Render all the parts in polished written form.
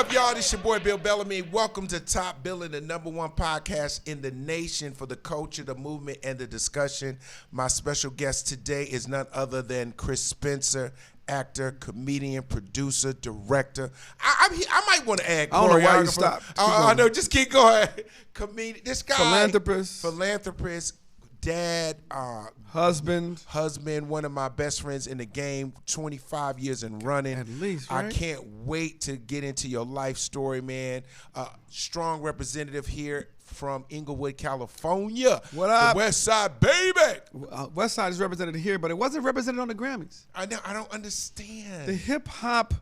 up, y'all? This your boy, Bill Bellamy. Welcome to Top Billing, the #1 podcast in the nation for the culture, the movement, and the discussion. My special guest today is none other than Chris Spencer, actor, comedian, producer, director. I might want to add I don't know why you stopped. I know, just keep going. Comedian, this guy. Philanthropist, dad, husband, one of my best friends in the game, 25 years and running. At least, right? I can't wait to get into your life story, man. Strong representative here from Inglewood, California. What up? The West Side, baby. West Side is represented here, but it wasn't represented on the Grammys. I don't understand. The hip hop,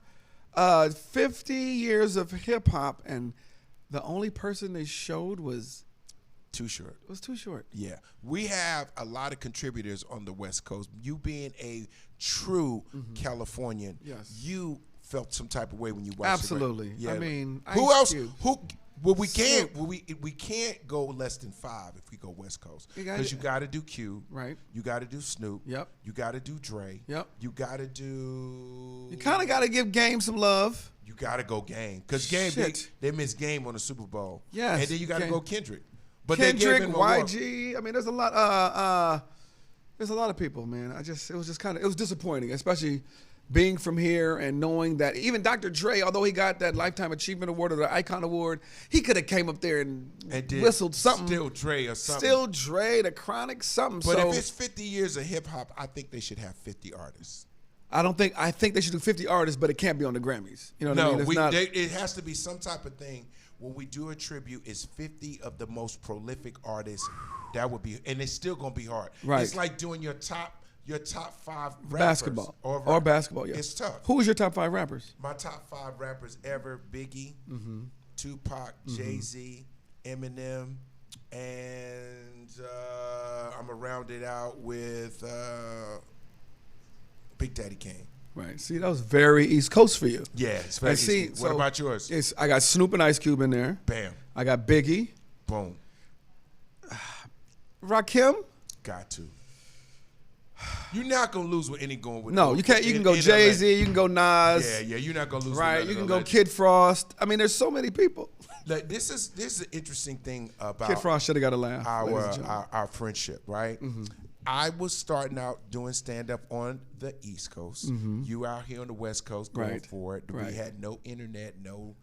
50 years of hip hop, and the only person they showed was Too Short. It was Too Short. Yeah. We have a lot of contributors on the West Coast. You being a true Californian, yes, you felt some type of way when you watched Absolutely. it. Right? I mean, who else? Well, we can't go less than 5 if we go West Coast, because you got to do Q, right? You got to do Snoop, yep. You got to do Dre, yep. You got to do. You kind of got to give Game some love. You got to go Game, because Game they missed Game on the Super Bowl. Yes, and then you got to go Kendrick. But Kendrick, YG. I mean, there's a lot. There's a lot of people, man. It was disappointing, especially being from here and knowing that even Dr. Dre, although he got that Lifetime Achievement Award or the Icon Award, he could have came up there and whistled something. Still Dre or something. Still Dre, the Chronic, something. But if it's 50 years of hip hop, I think they should have 50 artists. I think they should do 50 artists, but it can't be on the Grammys. You know what I mean? It has to be some type of thing. When we do a tribute, it's 50 of the most prolific artists. That would be, and it's still gonna be hard. Right. It's like doing your top 5 rappers. Basketball. Or basketball, yes. It's tough. Who was your top 5 rappers? My top 5 rappers ever: Biggie, Tupac, Jay-Z, Eminem, and I'm gonna round it out with Big Daddy Kane. Right. See, that was very East Coast for you. Yeah, it's very East Coast. What about yours? I got Snoop and Ice Cube in there. Bam. I got Biggie. Boom. Rakim. Got to. You're not gonna lose with any going with. No, you can't. You can go Jay-Z. You can go Nas. Yeah. You're not gonna lose. Right. You can go Kid Frost. I mean, there's so many people. Like, this is an interesting thing about Kid Frost should have got a laugh. Our friendship, right? I was starting out doing stand-up on the East Coast. You out here on the West Coast going for it. We had no internet, no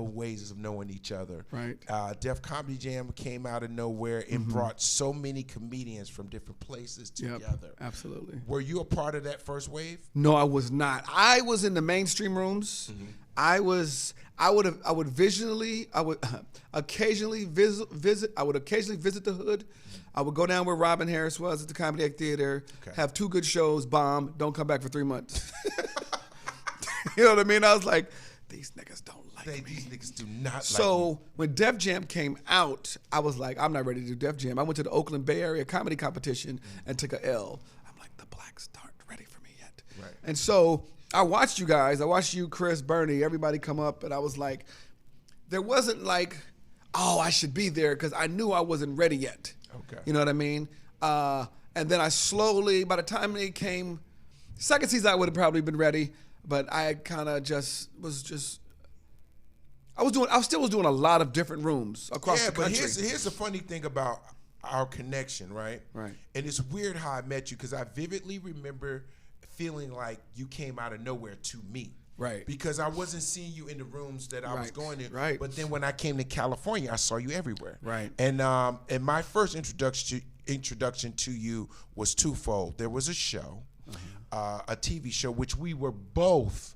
ways of knowing each other. Right. Def Comedy Jam came out of nowhere and brought so many comedians from different places together. Absolutely. Were you a part of that first wave? No, I was not. I was in the mainstream rooms. I would occasionally visit the hood. I would go down where Robin Harris was at the Comedy Act Theater, have 2 good shows, bomb, don't come back for 3 months. You know what I mean? I was like, these niggas don't like me. These niggas do not like me. So when Def Jam came out, I was like, I'm not ready to do Def Jam. I went to the Oakland Bay Area comedy competition and took a L. I'm like, the blacks aren't ready for me yet. Right. And so I watched you guys. I watched you, Chris, Bernie, everybody come up, and I was like, there wasn't like, oh, I should be there, because I knew I wasn't ready yet. Okay. You know what I mean? And then I slowly, by the time they came, second season I would have probably been ready, but I kind of I still was doing a lot of different rooms across the country. Yeah, but here's the funny thing about our connection, right? Right. And it's weird how I met you, because I vividly remember feeling like you came out of nowhere to me. Right. Because I wasn't seeing you in the rooms that I was going in. Right. But then when I came to California, I saw you everywhere. Right. And my first introduction to you was twofold. There was a show, a TV show, which we were both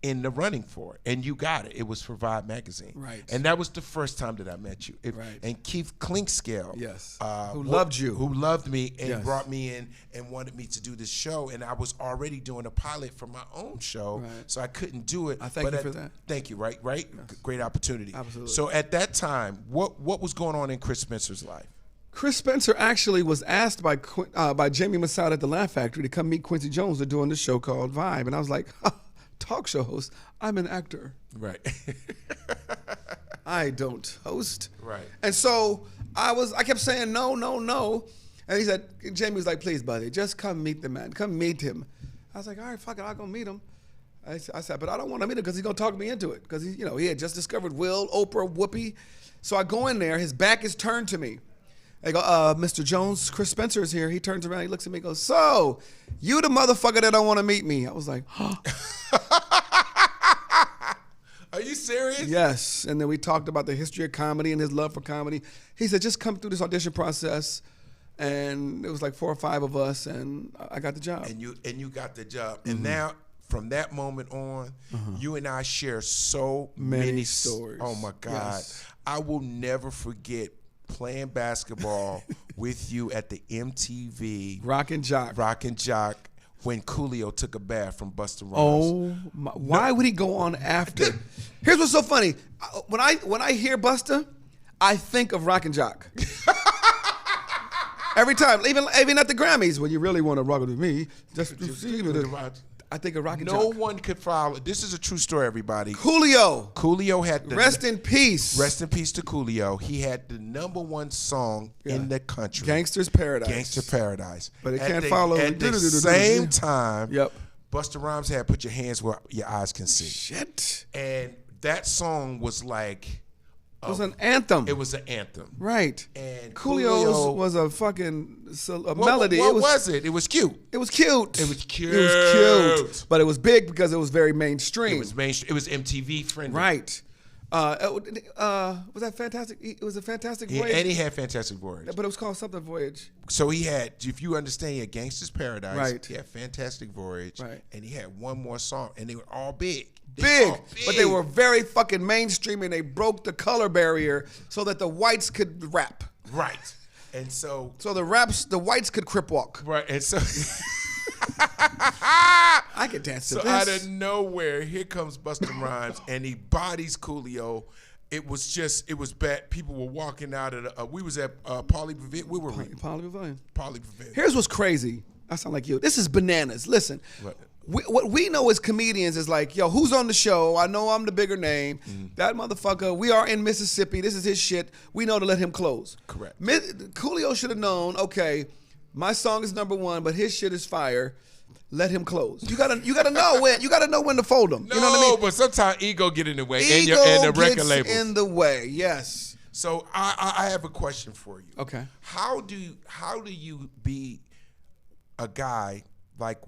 in the running for, and you got it. It was for Vibe magazine. Right. And that was the first time that I met you. Right. And Keith Clinkscale, yes, who loved you, who loved me, and brought me in and wanted me to do this show. And I was already doing a pilot for my own show, so I couldn't do it. I thank you for that. Thank you. Right. Yes. Great opportunity. Absolutely. So at that time, what was going on in Chris Spencer's life? Chris Spencer actually was asked by Jamie Masada at the Laugh Factory to come meet Quincy Jones. They're doing this show called Vibe, and I was like, talk show host. I'm an actor. Right. I don't host. Right. And so I kept saying no. And he said, Jamie was like, please, buddy, just come meet the man. Come meet him. I was like, all right, fuck it, I'll go meet him. I said, but I don't want to meet him because he's gonna talk me into it because he had just discovered Will, Oprah, Whoopi. So I go in there. His back is turned to me. I go, Mr. Jones, Chris Spencer is here. He turns around. He looks at me and goes, so you the motherfucker that don't want to meet me. I was like, huh. Are you serious? Yes. And then we talked about the history of comedy and his love for comedy. He said, just come through this audition process. And it was like 4 or 5 of us, and I got the job. And you got the job. And now, from that moment on, you and I share so many stories. Oh my God. Yes. I will never forget playing basketball with you at the MTV Rock and Jock. When Coolio took a bath from Busta Rhymes. Oh, my, why would he go on after? Here's what's so funny. When I hear Busta, I think of Rock and Jock. Every time, even at the Grammys, when you really want to rock it with me, I think of Rock and Jock. No one could follow. This is a true story, everybody. Coolio had rest in peace. Rest in peace to Coolio. He had the #1 song in the country. Gangster's Paradise. Gangster Paradise. But it can't follow. At the same time, yep. Busta Rhymes had Put Your Hands Where Your Eyes Can See. Shit. And that song was like... It was an anthem. It was an anthem. Right. And Coolio's was a fucking melody. What was it? It was cute. It was cute. It was cute. It was cute. But it was big because it was very mainstream. It was mainstream. It was MTV friendly. Right. Was that fantastic? It was a Fantastic Voyage. And he had Fantastic Voyage. But it was called something Voyage. So he had, if you understand, he had Gangster's Paradise. Right. He had Fantastic Voyage. Right. And he had one more song. And they were all big. Big. But they were very fucking mainstream, and they broke the color barrier so that the whites could rap. Right. And so the whites could crip walk. Right. And so I could dance to this. So out of nowhere, here comes Busta Rhymes, and he bodies Coolio. It was bad. People were walking out of the, we was at Pauley Pavilion. Where were we? Pauley Pavilion. Pauley Pavilion. Here's what's crazy. I sound like you. This is bananas. Listen. What? What we know as comedians is like, yo, who's on the show? I know I'm the bigger name. That motherfucker, we are in Mississippi. This is his shit. We know to let him close. Correct. Coolio should have known, okay, my song is #1, but his shit is fire. Let him close. You gotta know when to fold him. No, you know what I mean? But sometimes ego get in the way. Ego and the record gets labels. in the way, yes. So I have a question for you. Okay. How do you be a guy like,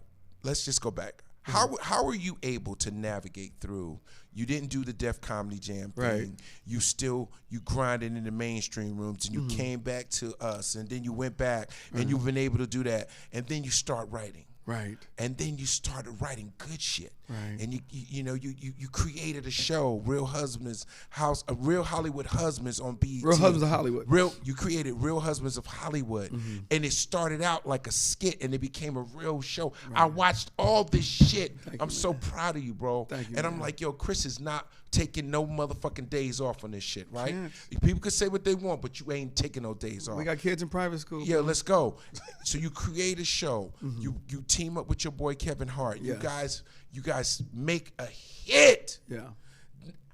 let's just go back. How are you able to navigate through? You didn't do the Def Comedy Jam thing. Right. You grinded in the mainstream rooms, and you came back to us, and then you went back, and you've been able to do that, and then you start writing. Right. And then you started writing good shit. Right. And you created a show, Real Husbands House, Real Hollywood Husbands on BET. Real Husbands of Hollywood. You created Real Husbands of Hollywood. And it started out like a skit, and it became a real show. Right. I watched all this shit. I'm so proud of you, bro. Thank you, and man. I'm like, yo, Chris is not taking no motherfucking days off on this shit, right? Can't. People can say what they want, but you ain't taking no days off. We got kids in private school. Yeah, let's go. So you create a show. You team up with your boy Kevin Hart. Yes. You guys make a hit. Yeah.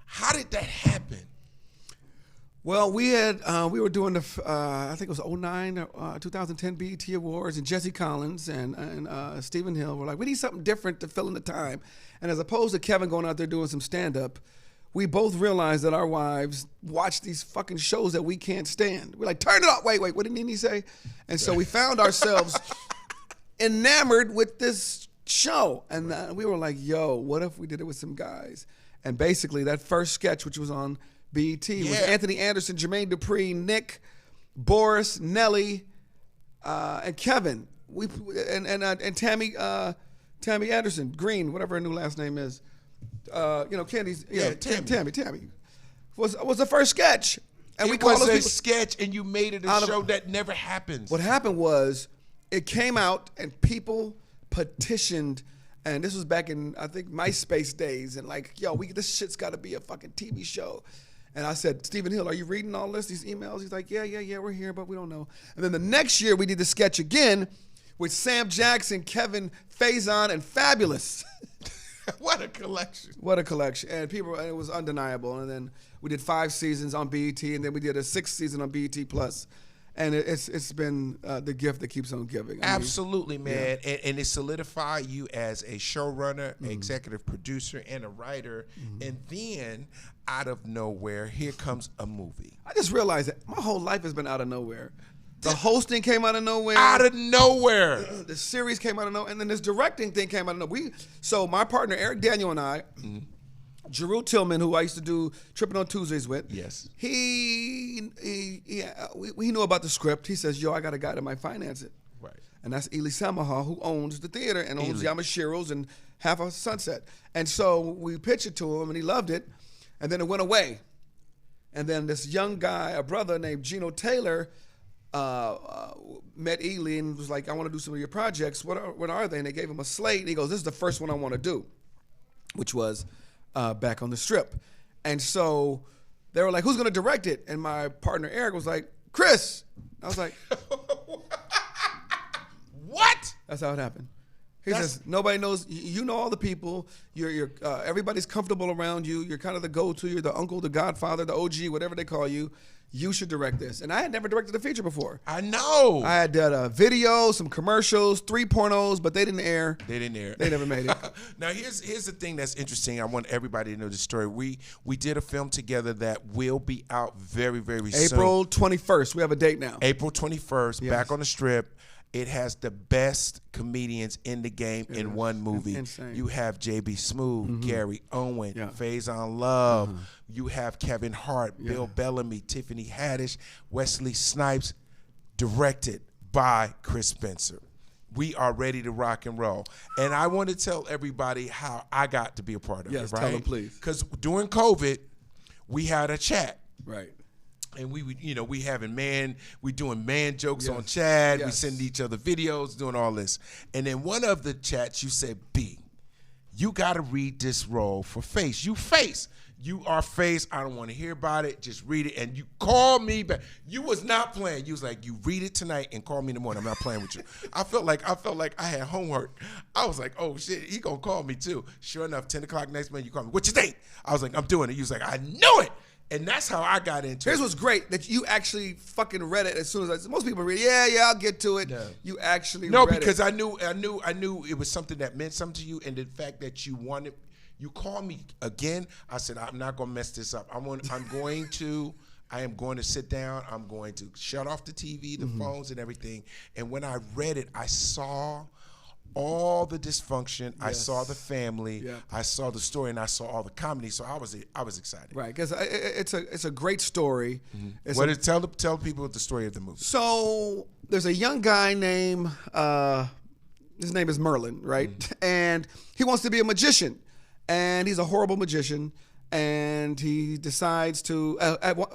How did that happen? Well, we were doing the I think it was 2009 or 2010 BET Awards, and Jesse Collins and Stephen Hill were like, we need something different to fill in the time. And as opposed to Kevin going out there doing some stand-up, we both realized that our wives watch these fucking shows that we can't stand. We're like, turn it off. Wait, what did he say? And so we found ourselves enamored with this show. And we were like, yo, what if we did it with some guys? And basically that first sketch, which was on BET, was Anthony Anderson, Jermaine Dupri, Nick, Boris, Nelly, and Kevin. And Tammy Anderson, Green, whatever her new last name is. Candy's Tammy was the first sketch, and we called it a sketch, and you made it a show that never happens. What happened was, it came out, and people petitioned, and this was back in I think MySpace days, and like, yo, this shit's got to be a fucking TV show. And I said, Stephen Hill, are you reading all these emails? He's like, yeah, we're here, but we don't know. And then the next year, we did the sketch again with Sam Jackson, Kevin, Faizon, and Fabulous. What a collection. What a collection. And it was undeniable. And then we did 5 seasons on BET, and then we did a 6th season on BET Plus. And it's been the gift that keeps on giving. Absolutely, man. Yeah. And it solidified you as a showrunner, executive producer, and a writer. And then, out of nowhere, here comes a movie. I just realized that my whole life has been out of nowhere. The hosting came out of nowhere. Out of nowhere. The series came out of nowhere. And then this directing thing came out of nowhere. So my partner, Eric Daniel, and I, Jeru Tillman, who I used to do Tripping on Tuesdays with. Yes. We knew about the script. He says, yo, I got a guy that might finance it. Right. And that's Ely Samaha, who owns the theater and owns Yamashiro's and half of Sunset. And so we pitched it to him, and he loved it. And then it went away. And then this young guy, a brother named Gino Taylor, met Ely and was like, I want to do some of your projects. What are they? And they gave him a slate. And he goes, this is the first one I want to do, which was Back on the Strip. And so they were like, who's going to direct it? And my partner Eric was like, Chris. I was like, what? That's how it happened. He says, nobody knows, you know all the people, you're everybody's comfortable around you, you're kind of the go-to, you're the uncle, the godfather, the OG, whatever they call you. You should direct this. And I had never directed a feature before. I know. I had done a video, some commercials, 3 pornos, but they didn't air. They didn't air. They never made it. Now, here's the thing that's interesting. I want everybody to know the story. We did a film together that will be out very, very soon. April 21st. We have a date now. April 21st, Back on the Strip. It has the best comedians in the game in one movie. Insane. You have J.B. Smoove, Gary Owen, Faizon Love. You have Kevin Hart, Bill Bellamy, Tiffany Haddish, Wesley Snipes, directed by Chris Spencer. We are ready to rock and roll. And I want to tell everybody how I got to be a part of it, right? Tell them, please. Because during COVID, we had a chat. Right. And we doing man jokes on chat. We send each other videos, doing all this. And in one of the chats, you said, B, you got to read this role for Face. You Face. You are Face. I don't want to hear about it. Just read it. And you call me back. You was not playing. You was like, you read it tonight and call me in the morning. I'm not playing with you. I felt like I had homework. I was like, oh shit, he gonna call me too. Sure enough, 10 o'clock next morning, you call me. What you think? I was like, I'm doing it. You was like, I knew it. And that's how I got into it. Here's what's great, that you actually fucking read it as soon as most people read, I'll get to it. No. You actually read it. No, because I knew it was something that meant something to you, and the fact that you called me again, I said, I'm not gonna mess this up. I am going to sit down, I'm going to shut off the TV, the phones and everything. And when I read it, I saw all the dysfunction. I saw the family. I saw the story, and I saw all the comedy. So I was excited. Right, because it's a great story. Tell people the story of the movie. So there's a young guy named his name is Merlin, right? And he wants to be a magician, and he's a horrible magician. And he decides to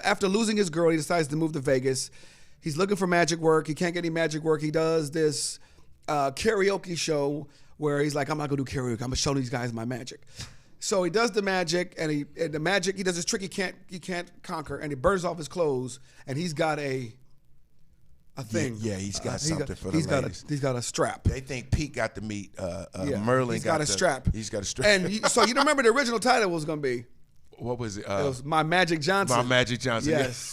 after losing his girl, he decides to move to Vegas. He's looking for magic work. He can't get any magic work. He does this karaoke show where he's like, I'm not gonna do karaoke. I'm gonna show these guys my magic. So he does the magic, and he does this trick he can't conquer, and he burns off his clothes, and he's got a thing. Yeah, he's got something for the ladies. He's got a strap. They think Pete got to meet Merlin. He's got a strap. He's got a strap. And so you remember the original title was gonna be? What was it? It was My Magic Johnson. My Magic Johnson. Yes.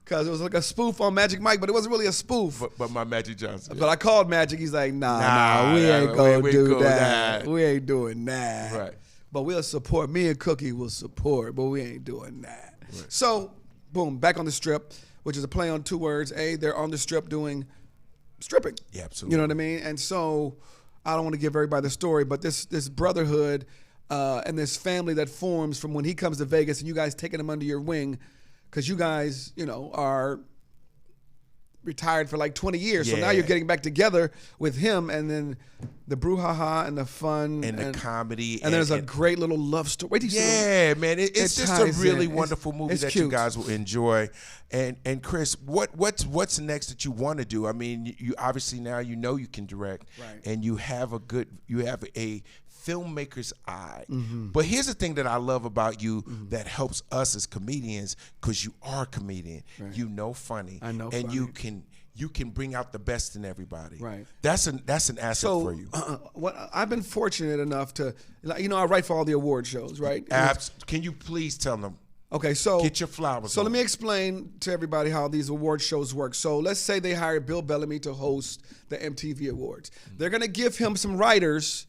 Because it was like a spoof on Magic Mike, but it wasn't really a spoof. But My Magic Johnson. But I called Magic. He's like, nah, we ain't going to do that. We ain't doing that. Right. But we'll support. Me and Cookie will support, but we ain't doing that. Right. So, boom, Back on the Strip, which is a play on 2 words. They're on the strip doing stripping. Yeah, absolutely. You know what I mean? And so, I don't want to give everybody the story, but this brotherhood and this family that forms from when he comes to Vegas and you guys taking him under your wing, because you guys, are retired for like 20 years. So now you're getting back together with him, and then the brouhaha and the fun. And the comedy. And there's a great little love story. Man. It's just a really wonderful movie that you guys will enjoy. And Chris, what's next that you want to do? I mean, you obviously now you can direct. Right. And you have a filmmaker's eye. But here's the thing that I love about you that helps us as comedians, because you are a comedian. Right. You know funny. I know and funny. You can bring out the best in everybody. Right. That's an asset for you. I've been fortunate enough to, I write for all the award shows, right? Can you please tell them Okay, so get your flowers. So let me explain to everybody how these award shows work. So let's say they hired Bill Bellamy to host the MTV Awards. They're gonna give him some writers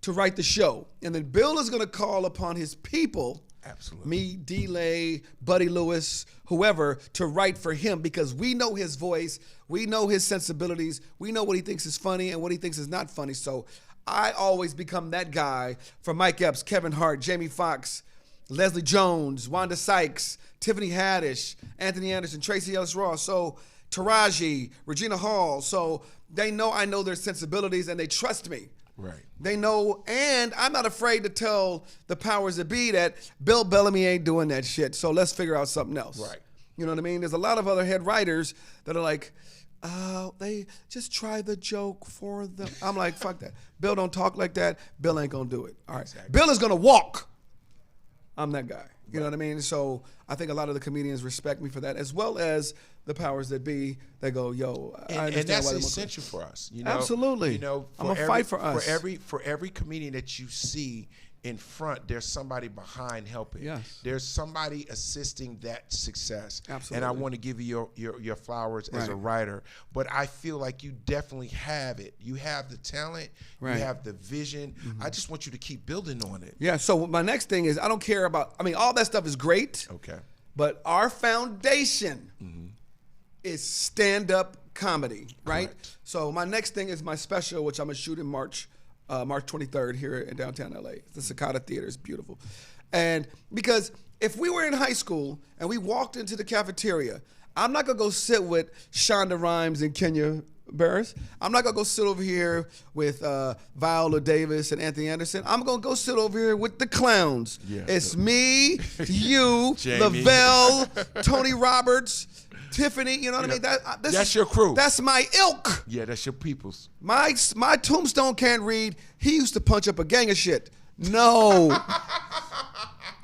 to write the show, and then Bill is gonna call upon his people, absolutely, me, D-Lay, Buddy Lewis, whoever, to write for him because we know his voice, we know his sensibilities, we know what he thinks is funny and what he thinks is not funny. So I always become that guy for Mike Epps, Kevin Hart, Jamie Foxx, Leslie Jones, Wanda Sykes, Tiffany Haddish, Anthony Anderson, Tracy Ellis Ross, so Taraji, Regina Hall. So they know I know their sensibilities and they trust me. Right. They know, and I'm not afraid to tell the powers that be that Bill Bellamy ain't doing that shit. So let's figure out something else. Right. You know what I mean? There's a lot of other head writers that are like, they just try the joke for them. I'm like, fuck that. Bill don't talk like that. Bill ain't gonna do it. All right. Exactly. Bill is gonna walk. I'm that guy. You know what I mean? So I think a lot of the comedians respect me for that, as well as the powers that be. They go, yo, I understand and that's why essential for us. You know? Absolutely. You know, I'm gonna fight for us. For every comedian that you see in front, there's somebody behind helping. Yes. There's somebody assisting that success. Absolutely. And I want to give you your flowers as a writer. But I feel like you definitely have it. You have the talent. Right. You have the vision. I just want you to keep building on it. Yeah, so my next thing is I don't care about, I mean, all that stuff is great. Okay. But our foundation is stand-up comedy, right? Correct. So my next thing is my special, which I'm gonna shoot in March 23rd here in downtown LA. The Cicada Theater is beautiful. And because if we were in high school and we walked into the cafeteria, I'm not gonna go sit with Shonda Rhimes and Kenya Barris. I'm not gonna go sit over here with Viola Davis and Anthony Anderson. I'm gonna go sit over here with the clowns. Yeah. It's me, you, Jamie. Lavelle, Tony Roberts, Tiffany, you know what I mean? That's your crew. That's my ilk. Yeah, that's your peoples. My tombstone can't read, he used to punch up a gang of shit. No.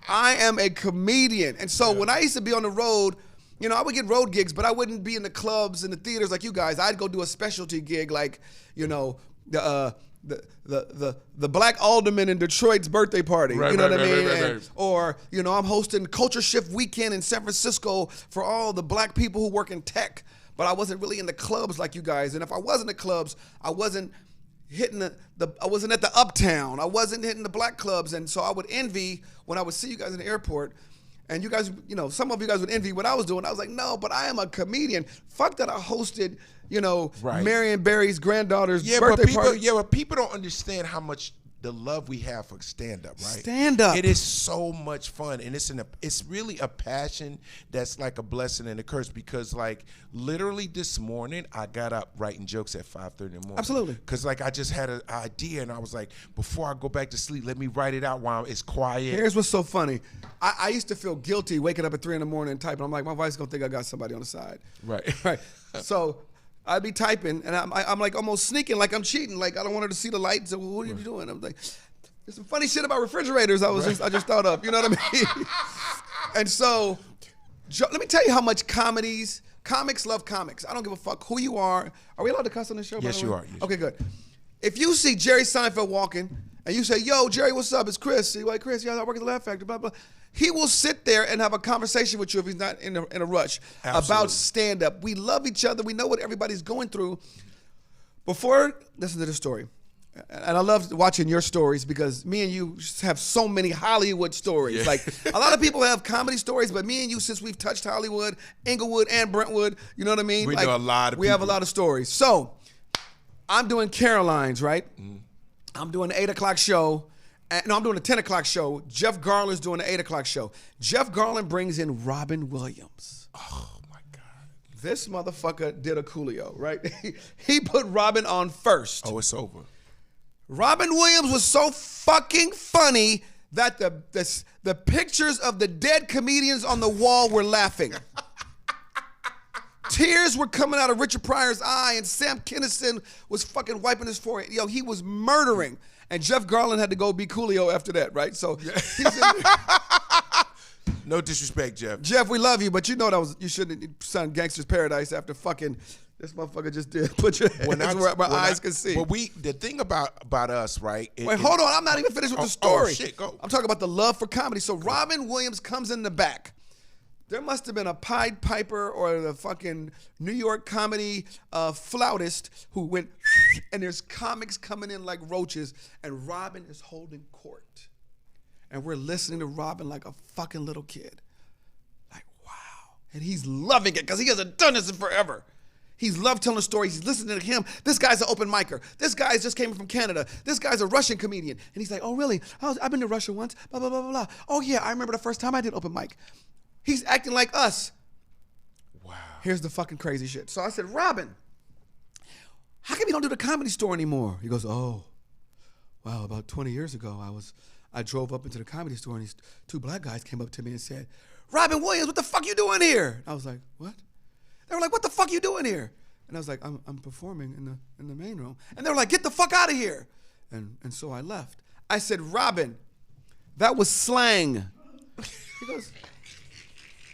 I am a comedian. And so when I used to be on the road, you know, I would get road gigs, but I wouldn't be in the clubs and the theaters like you guys. I'd go do a specialty gig like, you know, the black alderman in Detroit's birthday party. Right, you know right, what I mean? right, right. Or, you know, I'm hosting Culture Shift Weekend in San Francisco for all the black people who work in tech. But I wasn't really in the clubs like you guys. And if I was in the clubs, I wasn't hitting I wasn't at the Uptown. I wasn't hitting the black clubs. And so I would envy when I would see you guys in the airport. And you guys, you know, some of you guys would envy what I was doing. I was like, no, but I am a comedian. Fuck that I hosted, you know, Marion Barry's granddaughter's birthday party. Yeah, but people don't understand how much the love we have for stand-up, right? Stand-up. It is so much fun, and it's really a passion that's like a blessing and a curse because, like, literally this morning, I got up writing jokes at 5:30 in the morning. Absolutely. Because, like, I just had an idea, and I was like, before I go back to sleep, let me write it out while it's quiet. Here's what's so funny. I used to feel guilty waking up at 3 in the morning and typing. I'm like, my wife's going to think I got somebody on the side. Right. Right. So I'd be typing, and I'm like almost sneaking, like I'm cheating. Like, I don't want her to see the lights. So what are you doing? I'm like, there's some funny shit about refrigerators I just thought of. You know what I mean? And so, let me tell you how much comics love comics. I don't give a fuck who you are. Are we allowed to cuss on this show? Yes, you are. Yes, okay, good. If you see Jerry Seinfeld walking, and you say, yo, Jerry, what's up? It's Chris. You're like, Chris, yeah, I work at the Laugh Factory, blah, blah. He will sit there and have a conversation with you if he's not in a rush. Absolutely. About stand-up. We love each other. We know what everybody's going through. Listen to the story. And I love watching your stories because me and you have so many Hollywood stories. Yeah. Like, a lot of people have comedy stories, but me and you, since we've touched Hollywood, Inglewood, and Brentwood, you know what I mean? We like, know a lot of We have a people. lot of stories. So, I'm doing Caroline's, right? I'm doing the 8 o'clock show. No, I'm doing the 10 o'clock show. Jeff Garland's doing the 8 o'clock show. Jeff Garland brings in Robin Williams. Oh, my God. This motherfucker did a Coolio, right? He put Robin on first. Oh, it's over. Robin Williams was so fucking funny that the pictures of the dead comedians on the wall were laughing. Tears were coming out of Richard Pryor's eye, and Sam Kinison was fucking wiping his forehead. Yo, he was murdering. And Jeff Garland had to go be Coolio after that, right? So he's in there. No disrespect, Jeff. Jeff, we love you, but you know you shouldn't have sung Gangster's Paradise after fucking This motherfucker just did. Put your hands where my eyes can see. But the thing about us, right? Wait, hold on. I'm not even finished with the story. Oh, shit, go. I'm talking about the love for comedy. So Robin Williams comes in the back. There must have been a Pied Piper or the fucking New York comedy flautist who went, and there's comics coming in like roaches, and Robin is holding court. And we're listening to Robin like a fucking little kid. Like, wow. And he's loving it because he hasn't done this in forever. He's loved telling stories. He's listening to him. This guy's an open micer. This guy just came from Canada. This guy's a Russian comedian. And he's like, oh, really? I've been to Russia once. Blah, blah, blah, blah, blah. Oh, yeah, I remember the first time I did open mic. He's acting like us. Wow. Here's the fucking crazy shit. So I said, Robin, how come you don't do the Comedy Store anymore? He goes, oh, wow, about 20 years ago, I drove up into the Comedy Store, and these two black guys came up to me and said, Robin Williams, what the fuck you doing here? I was like, what? They were like, what the fuck you doing here? And I was like, I'm performing in the main room. And they were like, get the fuck out of here. And so I left. I said, Robin, that was slang.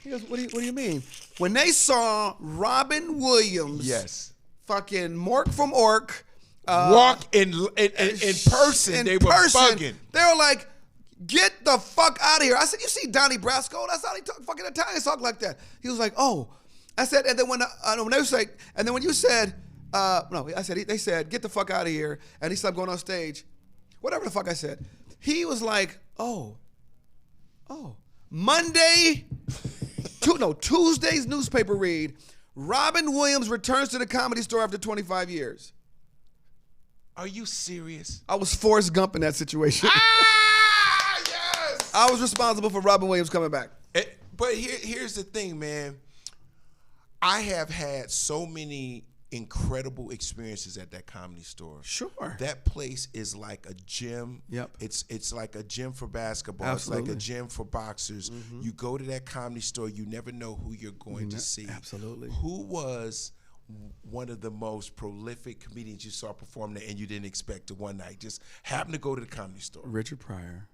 He goes, what do you mean? When they saw Robin Williams, yes, fucking Mork from Ork, walk in person, they were bugging. They were like, get the fuck out of here. I said, you see Donnie Brasco? That's how they talk, fucking Italians talk like that. He was like, oh. I said, and then when they was like, and then when you said, no, I said, they said, get the fuck out of here, and he stopped going on stage. Whatever the fuck I said. He was like, oh. Tuesday's newspaper read, Robin Williams returns to the Comedy Store after 25 years. Are you serious? I was Forrest Gump in that situation. Yes! I was responsible for Robin Williams coming back. But here's the thing, man. I have had so many incredible experiences at that Comedy Store. Sure. That place is like a gym. Yep. It's like a gym for basketball. Absolutely. It's like a gym for boxers. Mm-hmm. You go to that Comedy Store, you never know who you're going to see. Absolutely. Who was one of the most prolific comedians you saw perform there and you didn't expect to one night? Just happened to go to the Comedy Store. Richard Pryor.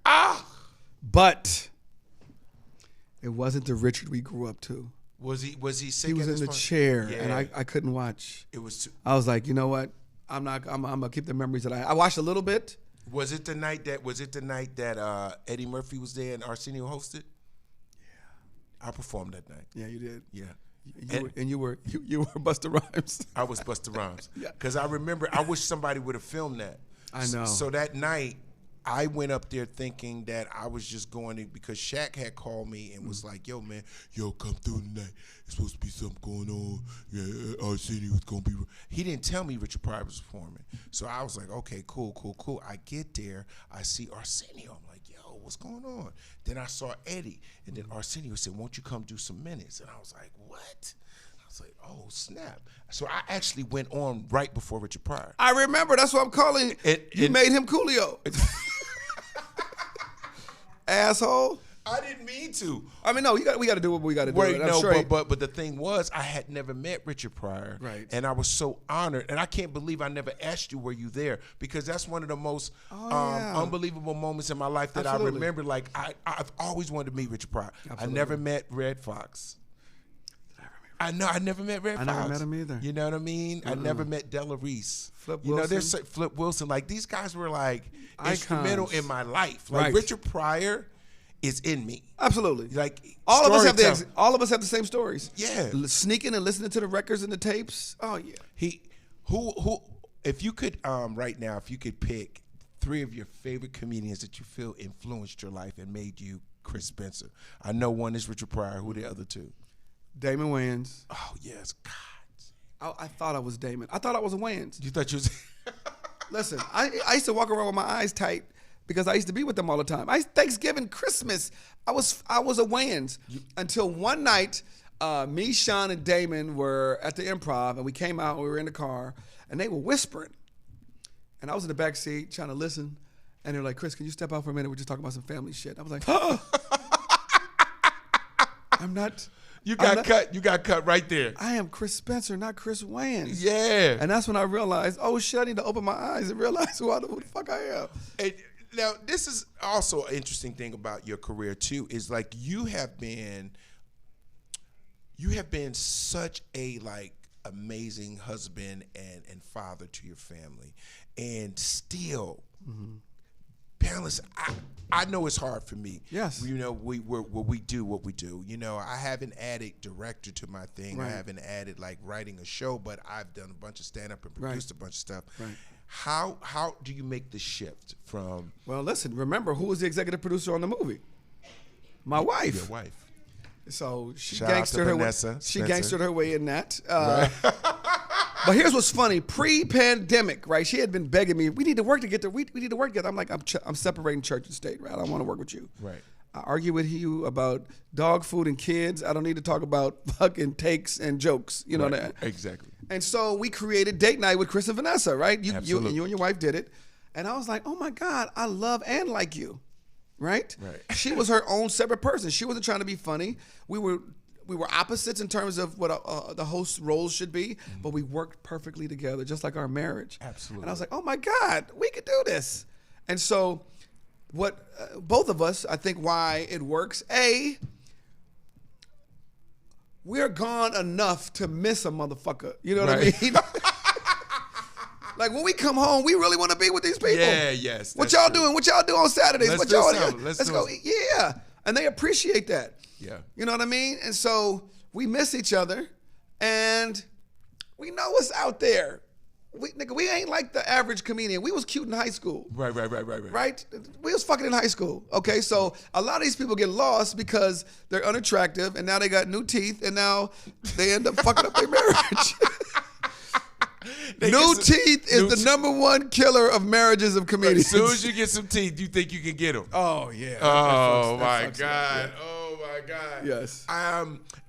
But it wasn't the Richard we grew up to. Was he sick? He was in the chair, yeah. and I couldn't watch. It was. I was like, you know what? I'm gonna keep the memories that I watched a little bit. Was it the night that Eddie Murphy was there and Arsenio hosted? Yeah, I performed that night. Yeah, you did. Yeah, you were Busta Rhymes. I was Busta Rhymes. Yeah, because I remember. I wish somebody would have filmed that. I know. So that night, I went up there thinking that I was just going to, because Shaq had called me and was like, yo, man, come through tonight. There's supposed to be something going on. Yeah, Arsenio was going to be. He didn't tell me Richard Pryor was performing. So I was like, okay, cool. I get there. I see Arsenio. I'm like, yo, what's going on? Then I saw Eddie. And then Arsenio said, won't you come do some minutes? And I was like, what? I was like, oh, snap. So I actually went on right before Richard Pryor. I remember. That's what I'm calling it. You made him Coolio. Asshole. I didn't mean to. I mean, no, we got to do what we got to do. Wait, no, but the thing was, I had never met Richard Pryor, right? And I was so honored, and I can't believe I never asked you, were you there? Because that's one of the most unbelievable moments in my life that Absolutely. I remember. Like I've always wanted to meet Richard Pryor. Absolutely. I never met Red Fox. I never met Red Fox. I never met him either. You know what I mean? I never met Della Reese. Flip Wilson. There's Flip Wilson. Like, these guys were like instrumental in my life. Like, right. Richard Pryor is in me. Absolutely. Like, all of us have the same stories. Yeah. Sneaking and listening to the records and the tapes. Oh yeah. Who if you could right now, if you could pick 3 of your favorite comedians that you feel influenced your life and made you Chris Spencer. I know one is Richard Pryor. Who are the other 2? Damon Wayans. Oh yes, God. I thought I was Damon. I thought I was a Wayans. You thought you was? Listen, I used to walk around with my eyes tight because I used to be with them all the time. Thanksgiving, Christmas, I was a Wayans until one night. Me, Sean, and Damon were at the Improv, and we came out. And we were in the car, and they were whispering, and I was in the back seat trying to listen. And they're like, "Chris, can you step out for a minute? We're just talking about some family shit." I was like, "Oh, I'm not." You got cut. You got cut right there. I am Chris Spencer, not Chris Wayans. Yeah. And that's when I realized, oh shit, I need to open my eyes and realize who the fuck I am. And now, this is also an interesting thing about your career too. Is like you have been such a amazing husband and father to your family, and still balance. I know it's hard for me. Yes. You know, we do what we do. You know, I haven't added director to my thing. Right. I haven't added like writing a show, but I've done a bunch of stand-up and produced a bunch of stuff. Right. How do you make the shift from? Well, listen, remember who was the executive producer on the movie? My wife. Your wife. So she Shout out to gangstered her way. Vanessa She Spencer. gangstered her way in that. But here's what's funny: pre-pandemic, right? She had been begging me, "We need to work together. We need to work together." I'm like, I'm separating church and state, right? I don't want to work with you. Right. I argue with you about dog food and kids. I don't need to talk about fucking takes and jokes. You know that. Exactly. And so we created Date Night with Chris and Vanessa, right? You and your wife did it. And I was like, oh my God, I love and like you, right? Right. She was her own separate person. She wasn't trying to be funny. We were opposites in terms of what the host roles should be, but we worked perfectly together, just like our marriage. Absolutely. And I was like, oh my God, we could do this. And so what both of us, I think why it works, we're gone enough to miss a motherfucker. You know what I mean? Like when we come home, we really want to be with these people. Yeah, yes. What y'all doing? What y'all do on Saturdays? Let's What do y'all something. Let's go. do it. Yeah. And they appreciate that. Yeah. You know what I mean? And so we miss each other and we know what's out there. We ain't like the average comedian. We was cute in high school. Right. Right? We was fucking in high school. Okay, so a lot of these people get lost because they're unattractive and now they got new teeth and now they end up fucking up their marriage. New teeth is the number one killer of marriages of comedians. As soon as you get some teeth, you think you can get them. Oh, yeah. Oh, That my fucks God. up, yeah. Oh, my God. Yes.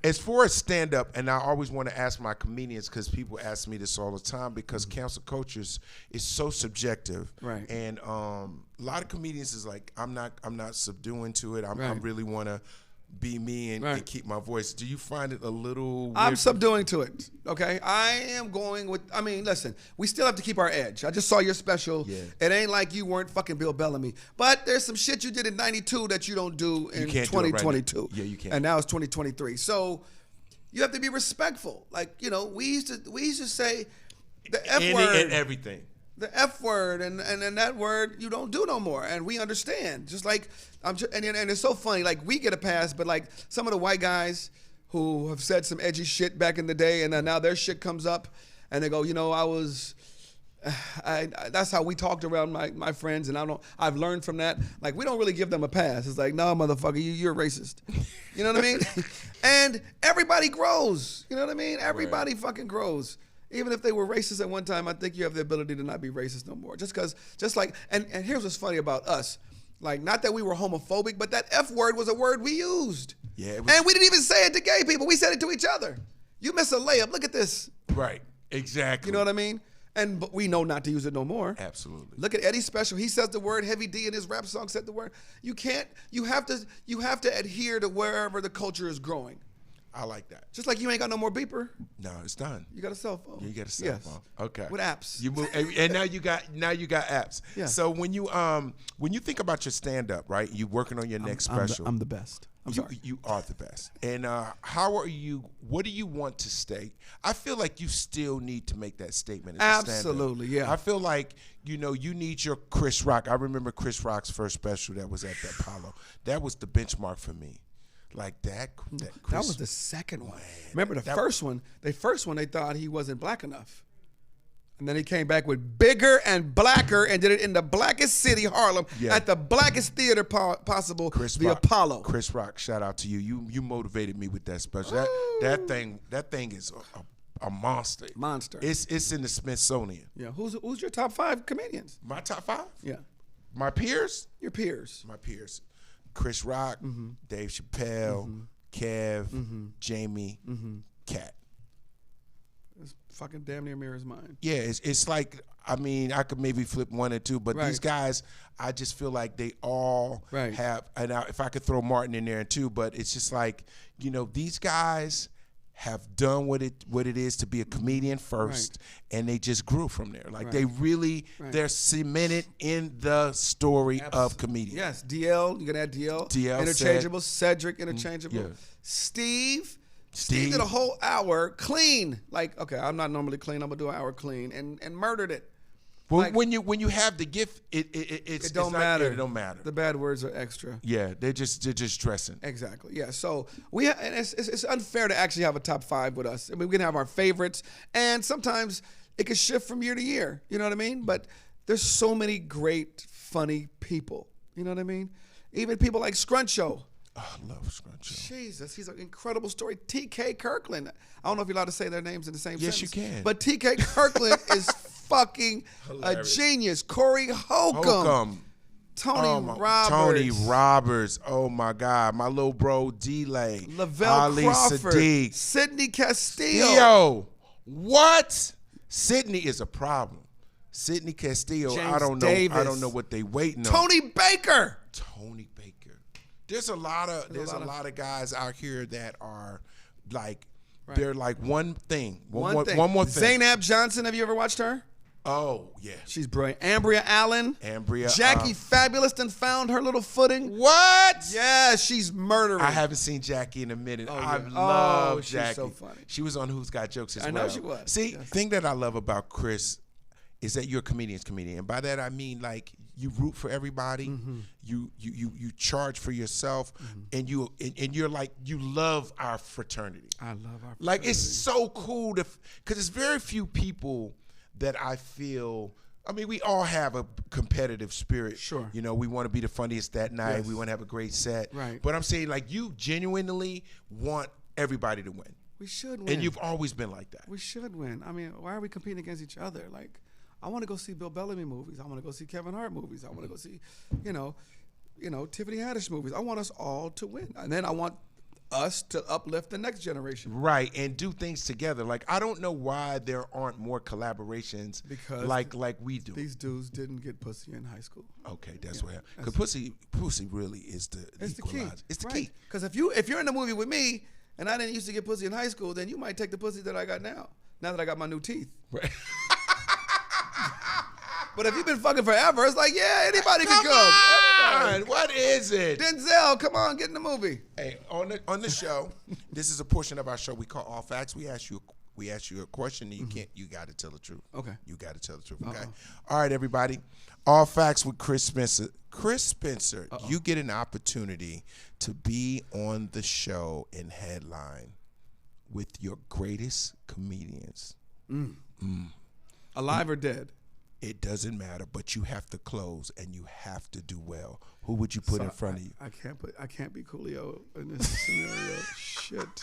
As far as stand-up, and I always want to ask my comedians because people ask me this all the time because cancel culture is so subjective. Right. And a lot of comedians is like, I'm not subduing to it. I really want to be me and keep my voice. Do you find it a little weird? I'm subduing to it, okay? I am going with, listen, we still have to keep our edge. I just saw your special. Yeah. It ain't like you weren't fucking Bill Bellamy. But there's some shit you did in 92 that you don't do in 2022. Right now. Yeah, you can't. And now it's 2023. So you have to be respectful. Like, you know, we used to say the F word. And everything. The F word and that word you don't do no more, and we understand. Just like and it's so funny. Like we get a pass, but like some of the white guys who have said some edgy shit back in the day, and now their shit comes up, and they go, you know, that's how we talked around my friends, and I've learned from that. Like we don't really give them a pass. It's like, no, motherfucker, you're racist. You know what I mean? And everybody grows. You know what I mean? Everybody fucking grows. Even if they were racist at one time, I think you have the ability to not be racist no more. And here's what's funny about us. Like, not that we were homophobic, but that F word was a word we used. Yeah. And we didn't even say it to gay people. We said it to each other. You miss a layup. Look at this. Right. Exactly. You know what I mean? But we know not to use it no more. Absolutely. Look at Eddie's special. He says the word. Heavy D in his rap song said the word. You have to adhere to wherever the culture is growing. I like that. Just like you ain't got no more beeper. No, it's done. You got a cell phone. Yeah, you got a cell phone. Okay. With apps. You move, and now you got apps. Yeah. So when you think about your stand up, right? You working on your next special. I'm the best. I'm sorry. You are the best. And what do you want to state? I feel like you still need to make that statement as a stand-up. Absolutely, yeah. I feel like, you need your Chris Rock. I remember Chris Rock's first special that was at the Apollo. That was the benchmark for me. Like that was the second one. Remember the first one they thought he wasn't black enough. And then he came back with bigger and blacker and did it in the blackest city, Harlem, at the blackest theater possible, the Apollo. Chris Rock, shout out to you. You motivated me with that special. That thing is a monster. Monster. It's in the Smithsonian. Yeah. Who's your top 5 comedians? My top 5? Yeah. My peers? Your peers. My peers. Chris Rock, Dave Chappelle, Kev, Jamie, Kat. It's fucking damn near mirrors mine. Yeah, it's like, I could maybe flip 1 or 2, but these guys, I just feel like they all have, and if I could throw Martin in there too, but it's just like, these guys have done what it is to be a comedian first, and they just grew from there. Like they really, they're cemented in the story of comedian. Yes, DL, you can add DL. DL, interchangeable. Cedric, interchangeable. Yeah. Steve, Steve did a whole hour clean. Like, okay, I'm not normally clean. I'm gonna do an hour clean, and murdered it. Well, like, when you have the gift, it don't matter. It don't matter. The bad words are extra. Yeah, they're just dressing. Exactly. Yeah. So and it's unfair to actually have a top 5 with us. I mean, we can have our favorites, and sometimes it can shift from year to year. You know what I mean? But there's so many great, funny people. You know what I mean? Even people like Scruncho. Oh, I love Scruncho. Jesus, he's an incredible story. T.K. Kirkland. I don't know if you're allowed to say their names in the same sentence. Yes, you can. But T.K. Kirkland is fucking hilarious. A genius. Corey Holcomb. Tony Roberts. Tony Roberts. Oh, my God. My little bro, D-Lay. Lavelle Ali Crawford. Sadiq. Sidney Castillo. Yo, what? Sidney is a problem. Sidney Castillo, James I don't know. Davis. I don't know what they waiting on. Tony Baker. Tony Baker. There's a lot of guys out here that are like they're like one thing. One more thing. Zainab Johnson, have you ever watched her? Oh, yeah. She's brilliant. Ambria Allen. Ambria. Jackie Fabulous done found her little footing. What? Yeah, she's murdering. I haven't seen Jackie in a minute. Oh, I yeah. love she's Jackie. So funny. She was on Who's Got Jokes as well. I know she was. See, the thing that I love about Chris is that you're a comedian's comedian. And by that I mean like you root for everybody, you charge for yourself, and you're like you love our fraternity. I love our fraternity. Like it's so cool because there's very few people that I feel. I mean, we all have a competitive spirit. Sure. You know, we want to be the funniest that night. Yes. We want to have a great set. Right. But I'm saying like you genuinely want everybody to win. We should win. And you've always been like that. We should win. I mean, why are we competing against each other? Like, I want to go see Bill Bellamy movies. I want to go see Kevin Hart movies. I want to go see, you know, Tiffany Haddish movies. I want us all to win. And then I want us to uplift the next generation. Right, and do things together. Like, I don't know why there aren't more collaborations because like we do. These dudes didn't get pussy in high school. Okay, that's what happened. Because pussy really is the equalizer. It's the key. Because if you're in the movie with me and I didn't used to get pussy in high school, then you might take the pussy that I got now that I got my new teeth. Right. But if you've been fucking forever, it's like, yeah, anybody can come. Come on, what is it? Denzel, come on, get in the movie. Hey, on the show, this is a portion of our show we call All Facts. We ask you a question, and you got to tell the truth. Okay. You got to tell the truth. Okay. All right, everybody. All Facts with Chris Spencer. Chris Spencer, you get an opportunity to be on the show and headline with your greatest comedians. Alive or dead? It doesn't matter, but you have to close and you have to do well. Who would you put in front of you? I can't be Coolio in this scenario. Shit.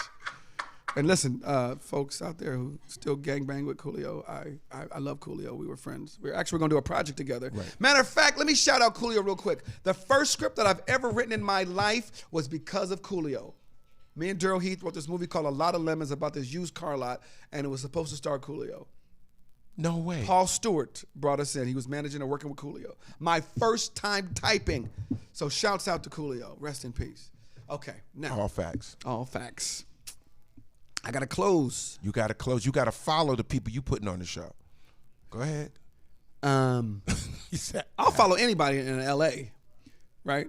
And listen, folks out there who still gangbang with Coolio, I love Coolio. We were friends. We're going to do a project together. Right. Matter of fact, let me shout out Coolio real quick. The first script that I've ever written in my life was because of Coolio. Me and Daryl Heath wrote this movie called A Lot of Lemons about this used car lot, and it was supposed to star Coolio. No way. Paul Stewart brought us in. He was managing and working with Coolio. My first time typing. So shouts out to Coolio. Rest in peace. Okay, now. All facts. All facts. I got to close. You got to close. You got to follow the people you putting on the show. Go ahead. I'll follow anybody in L.A., right?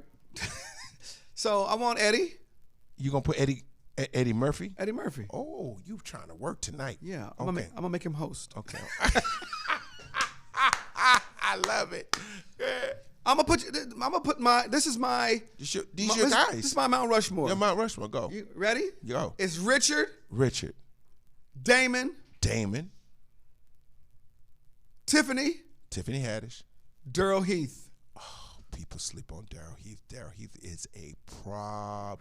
So I want Eddie. You going to put Eddie Murphy? Eddie Murphy. Oh, you trying to work tonight. Yeah, I'm going to make him host. Okay. I love it. Yeah. I'm gonna put my. This is my. These your guys. This is my Mount Rushmore. Your Mount Rushmore. Go. You ready? Go. It's Richard. Damon. Tiffany Haddish. Daryl Heath. Oh, people sleep on Daryl Heath. Daryl Heath is a problem.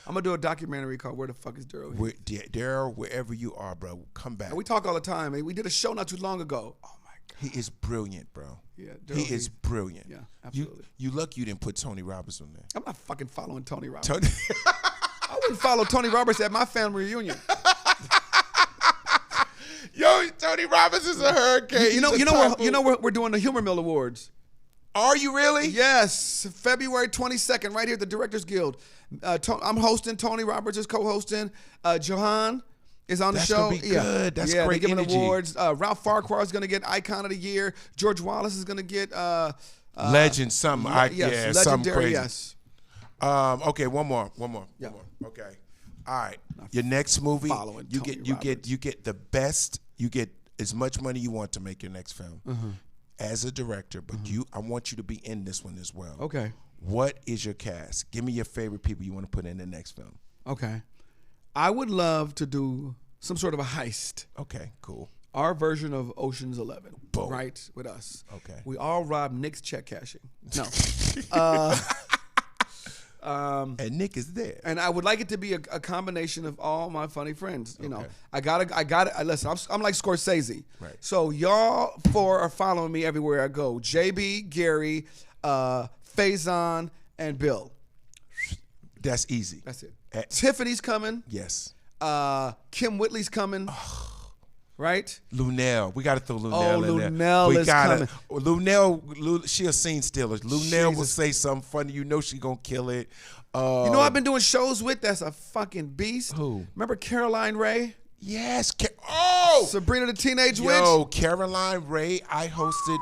I'm gonna do a documentary called "Where the Fuck Is Daryl Heath?" Daryl, wherever you are, bro, come back. And we talk all the time. We did a show not too long ago. Oh my God. He is brilliant, bro. Yeah, he is brilliant. Yeah, absolutely. You lucky you didn't put Tony Roberts on there. I'm not fucking following Tony Roberts. I wouldn't follow Tony Roberts at my family reunion. Yo, Tony Roberts is a hurricane. You know we're doing the Humor Mill Awards. Are you really? Yes, February 22nd, right here at the Directors Guild. I'm hosting. Tony Roberts is co-hosting. Johan is on the show. That's gonna be good. That's great they're giving energy. awards. Ralph Farquhar is going to get Icon of the Year. George Wallace is going to get Legend. Something. Legendary. Something crazy. Yes. Okay, one more. Yeah. Okay. All right. Your next movie, following you Tony get the best. You get as much money you want to make your next film as a director. But I want you to be in this one as well. Okay. What is your cast? Give me your favorite people you want to put in the next film. Okay. I would love to do some sort of a heist. Okay, cool. Our version of Ocean's 11. Boom. Right, with us. Okay. We all rob Nick's check cashing. No. And Nick is there. And I would like it to be a combination of all my funny friends. You know, Okay. I gotta. Listen, I'm like Scorsese. Right. So y'all four are following me everywhere I go. JB, Gary, Faizon, and Bill. That's easy. That's it. At- Tiffany's coming. Yes. Kim Whitley's coming. Right? Lunell. We got to throw Lunell in there. Lunell is coming. Lunell, she a scene stealer. Lunell will Jesus. say something funny. You know she going to kill it. You know I've been doing shows with that's a fucking beast. Who? Remember Caroline Ray? Yes. Sabrina the Teenage Witch? Yo, Caroline Ray. I hosted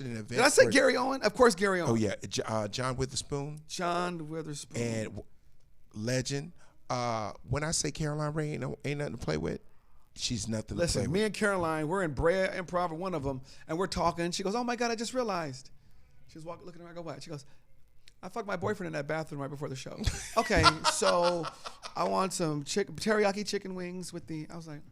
an event. Did I say Gary Owen? Of course, Gary Owen. Oh, yeah. John Witherspoon. John Witherspoon. And legend. When I say Caroline Ray ain't nothing to play with, she's nothing to play with. Me and Caroline, we're in Brea Improv, one of them, and we're talking. She goes, "Oh my God, I just realized." She was looking around. I go, "What?" She goes, "I fucked my boyfriend in that bathroom right before the show." Okay, so I want some teriyaki chicken wings with the. I was like,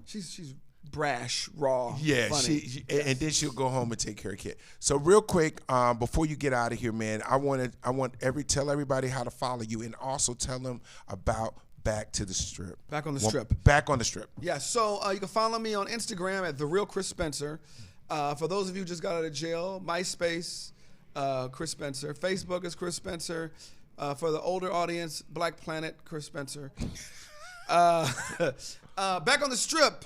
she's brash, raw, Yeah, funny. And then she'll go home and take care of kid. So real quick, before you get out of here, man, tell everybody how to follow you, and also tell them about Back to the Strip. Back on the Strip. Back on the Strip. Yeah, so you can follow me on Instagram at @TheRealChrisSpencer. For those of you who just got out of jail, MySpace, Chris Spencer. Facebook is Chris Spencer. For the older audience, Black Planet, Chris Spencer. Back on the Strip.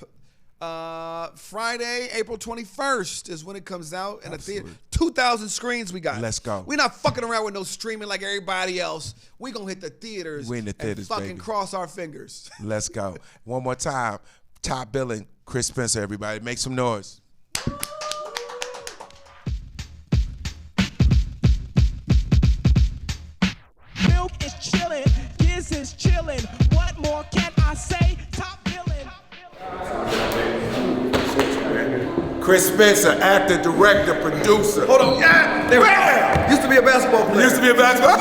Friday, April 21st is when it comes out in a theater. 2,000 screens we got. Let's go. We're not fucking around with no streaming like everybody else. We gonna hit the theaters. We in the theaters, and fucking baby. cross our fingers. Let's go. One more time. Top billing, Chris Spencer, everybody. Make some noise. Milk is chillin', Giz is chillin'. What more can I say? Top billing. Chris Spencer, actor, director, producer. Hold on. Yeah. Used to be a basketball player. Used to be a basketball.